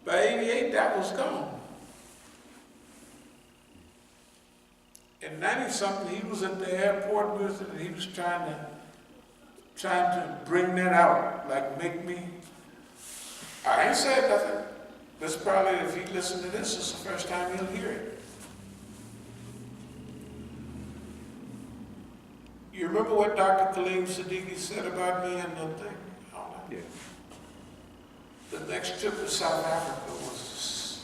By 88, that was gone. In 90-something, he was at the airport with it, and he was trying to bring that out, like make me. I ain't said nothing. That's probably, if he listened to this, it's the first time he'll hear it. You remember what Dr. Kaleem Siddiqui said about me and the thing? Yeah. The next trip to South Africa was,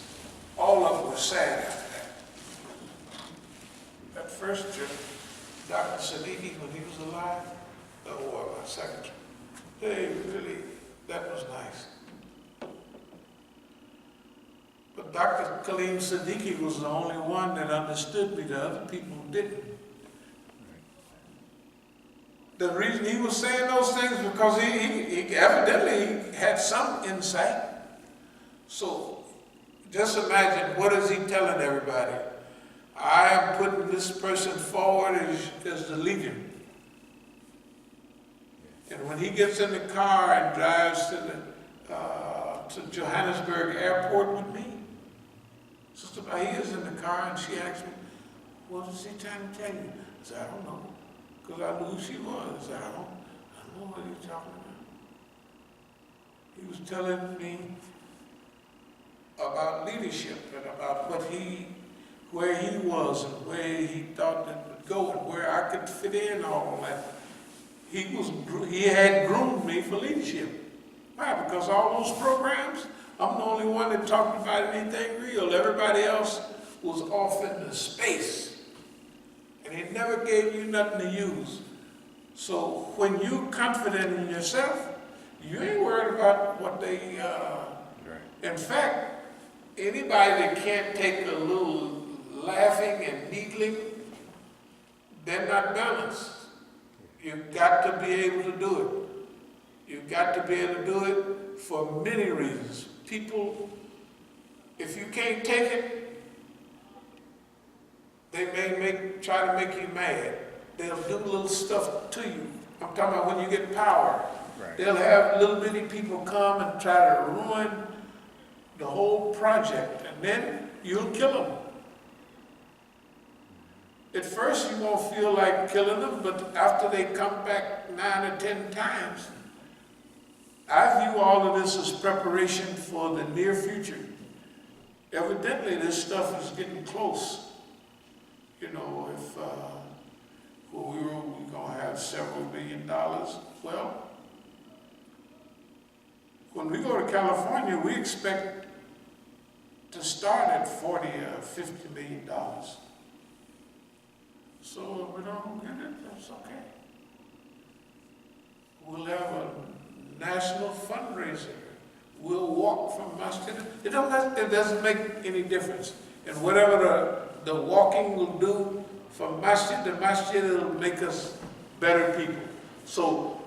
all of them were sad after that. That first trip, Dr. Siddiqui, when he was alive, or my second trip, hey, really, that was nice. But Dr. Kaleem Siddiqui was the only one that understood me, the other people didn't. The reason he was saying those things because he evidently had some insight. So just imagine, what is he telling everybody? I am putting this person forward as the leader. And when he gets in the car and drives to Johannesburg Airport with me, Sister Bahia is in the car and she asked me, what is he trying to tell you? I said, I don't know. Because I knew who she was. I said, I don't know what he's talking about. He was telling me about leadership and about where he was and where he thought it would go and where I could fit in all that. He had groomed me for leadership. Why? Because all those programs, I'm the only one that talked about anything real. Everybody else was off into space. And he never gave you nothing to use. So when you're confident in yourself, you ain't worried about what they, In fact, anybody that can't take a little laughing and needling, they're not balanced. You've got to be able to do it. You've got to be able to do it for many reasons. People, if you can't take it, they may try to make you mad. They'll do little stuff to you. I'm talking about when you get power. Right. They'll have little bitty people come and try to ruin the whole project, and then you'll kill them. At first you won't feel like killing them, but after they come back 9 or 10 times, I view all of this as preparation for the near future. Evidently this stuff is getting close. You know, if we're going to have several $1 billion, well, when we go to California, we expect to start at $40 or $50 million. So if we don't get it, that's okay. We'll have a national fundraiser. We'll walk from Masjid. It doesn't make any difference. And whatever the walking will do from Masjid to Masjid, it'll make us better people. So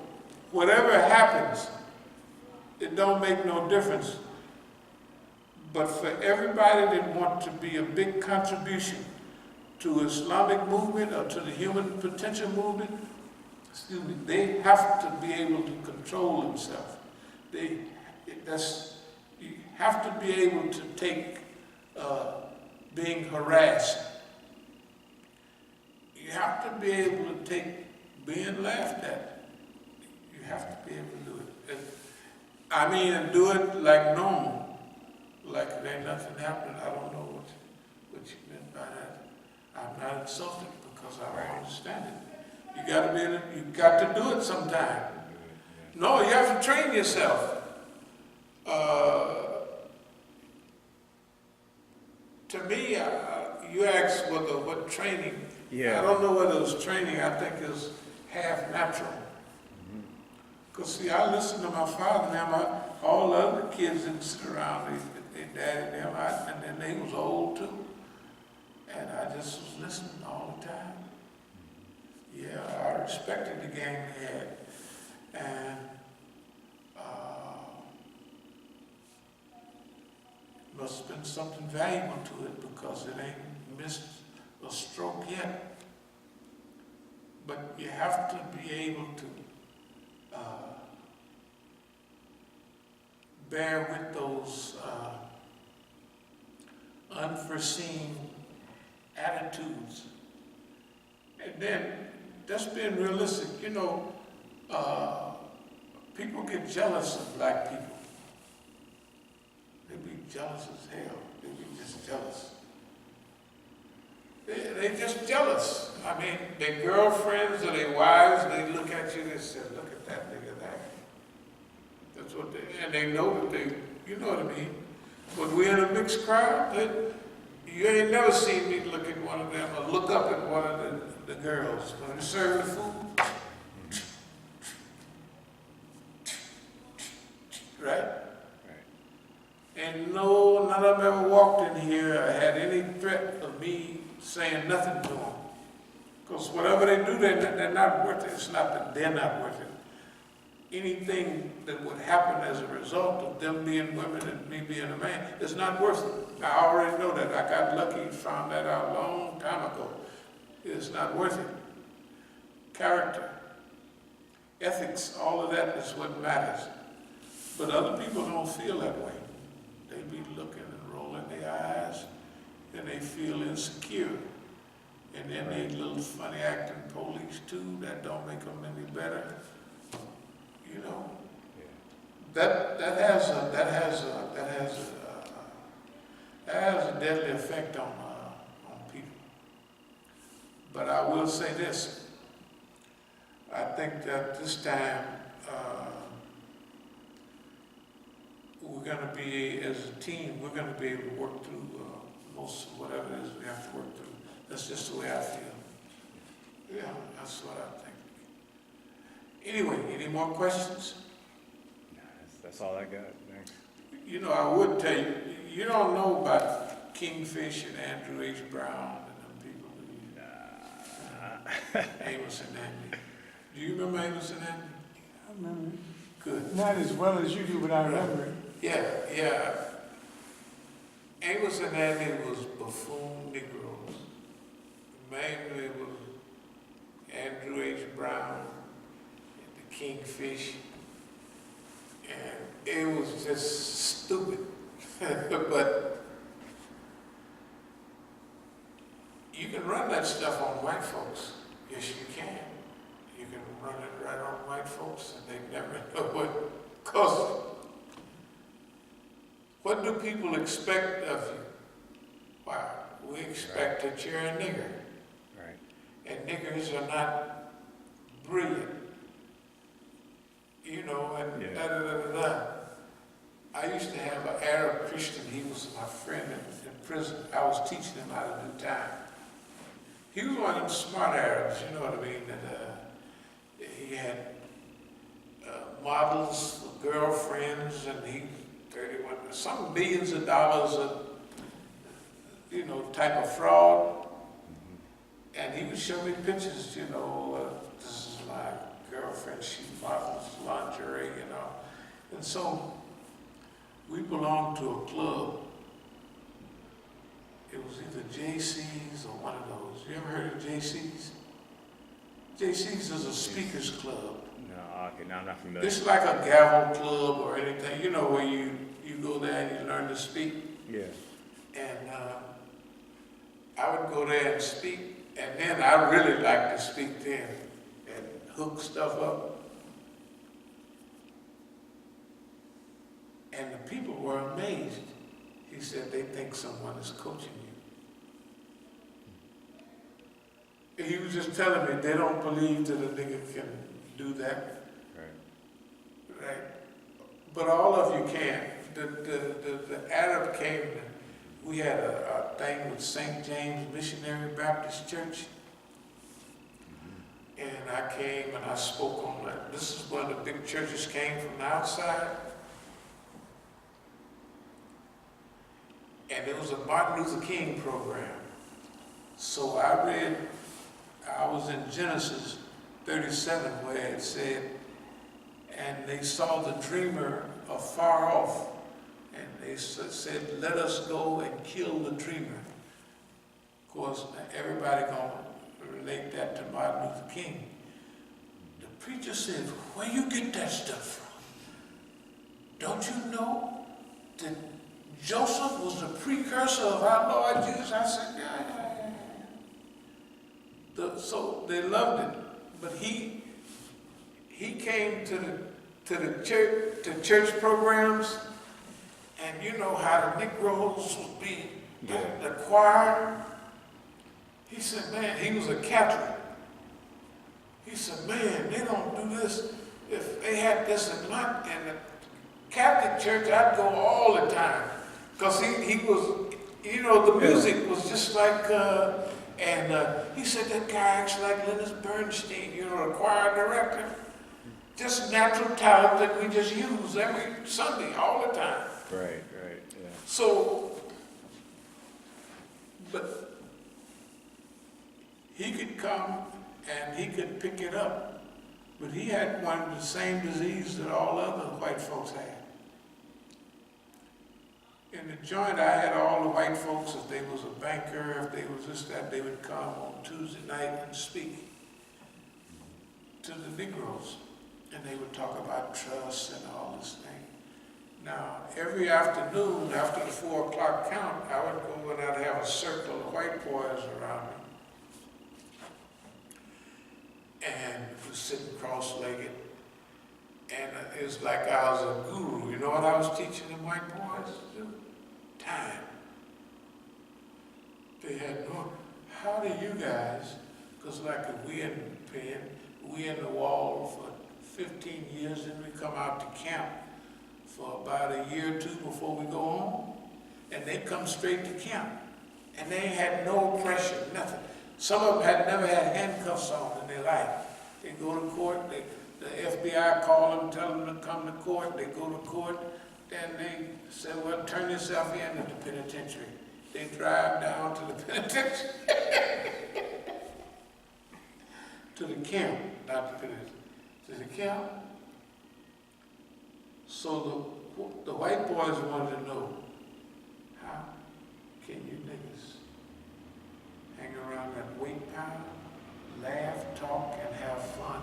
whatever happens, it don't make no difference. But for everybody that wants to be a big contribution to Islamic movement or to the human potential movement, they have to be able to control themselves. You have to be able to take being harassed. You have to be able to take being laughed at. You have to be able to do it. And do it like normal, like there ain't nothing happening. I don't know what you meant by that. I'm not insulted because I don't understand it. You got to do it sometime. No, you have to train yourself. To me, you asked what training. Yeah. I don't know whether it's training. I think it's half natural. Because see, I listened to my father and them. All the other kids didn't sit around. Their dad and them, and then they was old too. And I just was listening all the time. Yeah, I respected the game they had. And must have been something valuable to it because it ain't missed a stroke yet. But you have to be able to bear with those unforeseen attitudes. And then, just being realistic, you know, people get jealous of black people. They be jealous as hell. They be just jealous. They just jealous. I mean, their girlfriends or their wives, they look at you and say, look at that nigga there. That's what they, and they know that they, you know what I mean? When we're in a mixed crowd, you ain't never seen me look at one of them or look up at one of the girls. When they're serving food, right? And no, none of them ever walked in here or had any threat of me saying nothing to them. Because whatever they do, they're not worth it. It's not that they're not worth it. Anything that would happen as a result of them being women and me being a man is not worth it. I already know that. I got lucky, found that out a long time ago. It's not worth it. Character, ethics, all of that is what matters. But other people don't feel that way. They be looking and rolling their eyes, and they feel insecure. And then they little funny acting police too, that don't make them any better. You know, that has a deadly effect on people. But I will say this: I think that this time we're going to be, as a team, we're going to be able to work through most of whatever it is we have to work through. That's just the way I feel. Yeah, that's what I think. Anyway, any more questions? No, that's all I got. Thanks. You know, I would tell you, you don't know about Kingfish and Andrew H. Brown and them people, do you? Amos and Andy. Do you remember Amos and Andy? I remember it. Good. Not as well as you do, but I remember it. Yeah. Amos and Andy was buffoon Negroes. Mainly it was Andrew H. Brown and the Kingfish. And it was just stupid. But you can run that stuff on white folks. Yes, you can. You can run it right on white folks and they never know what caused it. What do people expect of you? Wow, we expect that you're a nigger. Right. And niggers are not brilliant. You know, and da-da-da-da-da. I used to have an Arab Christian, he was my friend in prison. I was teaching him how to do time. He was one of them smart Arabs, you know what I mean? That he had models, girlfriends, and he 31, some millions of dollars of, you know, type of fraud. And he would show me pictures, you know, this is my girlfriend, she models lingerie, you know. And so we belonged to a club. It was either JC's or one of those. You ever heard of JC's? JC's is a speakers club. No, okay, no, I'm not familiar. It's like a gavel club or anything, you know, where you go there and you learn to speak. Yeah. And I would go there and speak, and then I really liked to speak then and hook stuff up. And the people were amazed. He said they think someone is coaching you. He was just telling me they don't believe that a nigga can do that. Right? But all of you can. The Arab came, we had a thing with St. James Missionary Baptist Church. And I came and I spoke on that. This is when the big churches came from the outside. And it was a Martin Luther King program. So I was in Genesis 37 where it said, and they saw the dreamer afar off, and they said, let us go and kill the dreamer. Of course, everybody gonna relate that to Martin Luther King. The preacher said, where you get that stuff from? Don't you know that Joseph was the precursor of our Lord Jesus. I said, yeah. So they loved it. But he came to the church programs, and you know how the Negroes would be in the choir. He said, man, he was a Catholic. He said, man, they don't do this. If they had this in the Catholic church, I'd go all the time. Because he was, you know, the music was just like, he said that guy acts like Leonard Bernstein, you know, the choir director. Just natural talent that we just use every Sunday, all the time. Right, yeah. So, but he could come and he could pick it up, but he had one of the same disease that all other white folks had. In the joint, I had all the white folks, if they was a banker, if they was this, that, they would come on Tuesday night and speak to the Negroes. And they would talk about trust and all this thing. Now, every afternoon after the 4 o'clock count, I would go and I'd have a circle of white boys around me. And we're sitting cross-legged. And it was like I was a guru. You know what I was teaching them white boys to do? Time. They had no, how do you guys, because like if we in the wall for 15 years, then we come out to camp for about a year or two before we go home, and they come straight to camp, and they had no oppression, nothing. Some of them had never had handcuffs on in their life. They go to court, the FBI call them, tell them to come to court, they go to court, then they say, well, turn yourself in at the penitentiary. They drive down to the penitentiary, to the camp, not the penitentiary. To the camp. So the white boys wanted to know, how can you niggas hang around that weight pile, laugh, talk, and have fun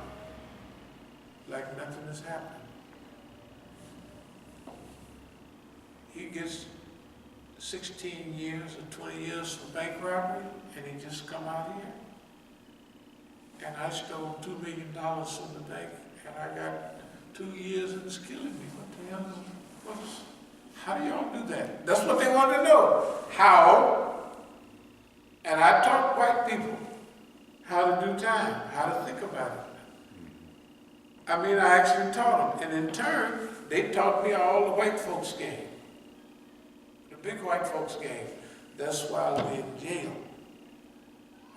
like nothing has happened? He gets 16 years or 20 years for bank robbery, and he just come out here. And I stole $2 million from the bank, and I got 2 years, and it's killing me. What the hell is, how do y'all do that? That's what they want to know. How? And I taught white people how to do time, how to think about it. I mean, I actually taught them. And in turn, they taught me all the white folks game. The big white folks game. That's why we're in jail.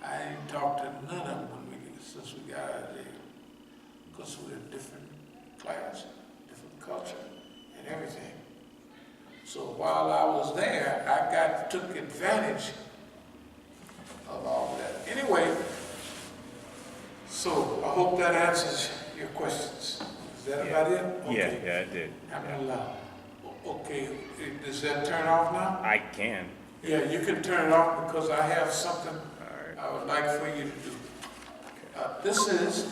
I ain't talked to none of them since we got out of jail, because we're a different class, different culture, and everything. So while I was there, I took advantage of all that. Anyway, so I hope that answers your questions. Is that about it? Okay. Yeah, it did. Alhamdulillah. Okay, does that turn off now? I can. Yeah, you can turn it off because I have something I would like for you to do. This is